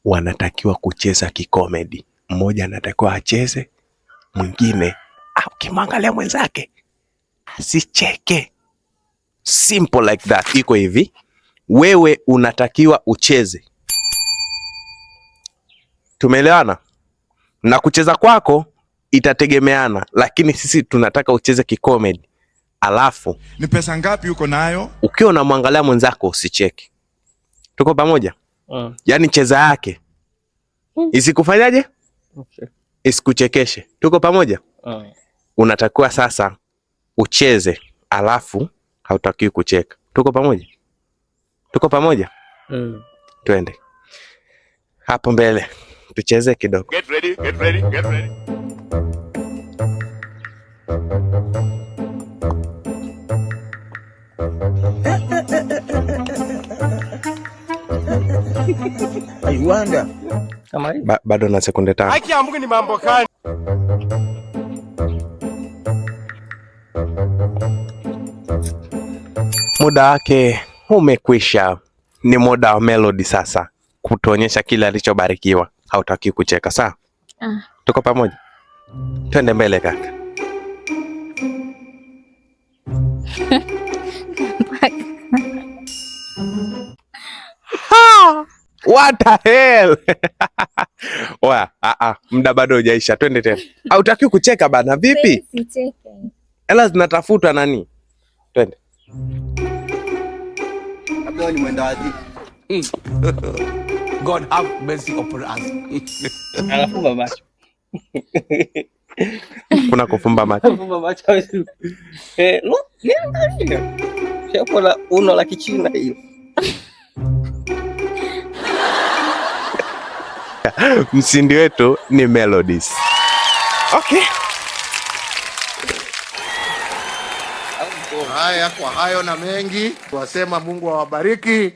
wanatakiwa kucheza kikomedi. Mmoja anatakiwa acheze, mwingine ukimwangalia mwenzake asicheke. Simple like that. Iko hivi, wewe unatakiwa ucheze. Tumeelewana? Na kucheza kwako itategemeana, lakini sisi tunataka ucheze kikomedi. Alafu ni pesa ngapi uko nayo? Ukiwa unamwangalia mwenzako usicheke. Tuko pamoja? Yaani cheza yake isikufanyaje? Okay. Isikuchekeshe. Tuko pamoja? Unatakiwa sasa ucheze, alafu hautakiwi kucheka. Tuko pamoja? Tuko pamoja? Twende hapo mbele tucheze kidogo. Get ready, get ready, get ready. Aiwanda. Bado na sekunde 5. Haki ya Mungu ni mambo gani? Muda wake umekwisha. Ni muda wa Melody sasa kutuonyesha kile alichobarikiwa. Hautaki kucheka, sawa? Tuko pamoja? Twende mbele kaka. What the hell? Oya, muda bado hujaisha. Twende tena. Hautaki kucheka bana, vipi? Sicheke. Ela zinatafuta nani? Twende. Hapo ni mwenda wapi? God have mercy upon us. Anafumba macho. Kuna kufumba macho. Anafumba macho. No, niangalia. Shapo la uno la kichina hiyo. Mshindi wetu ni Melodies. Okay. Haya, kwa hayo na mengi, wasema Mungu awabariki.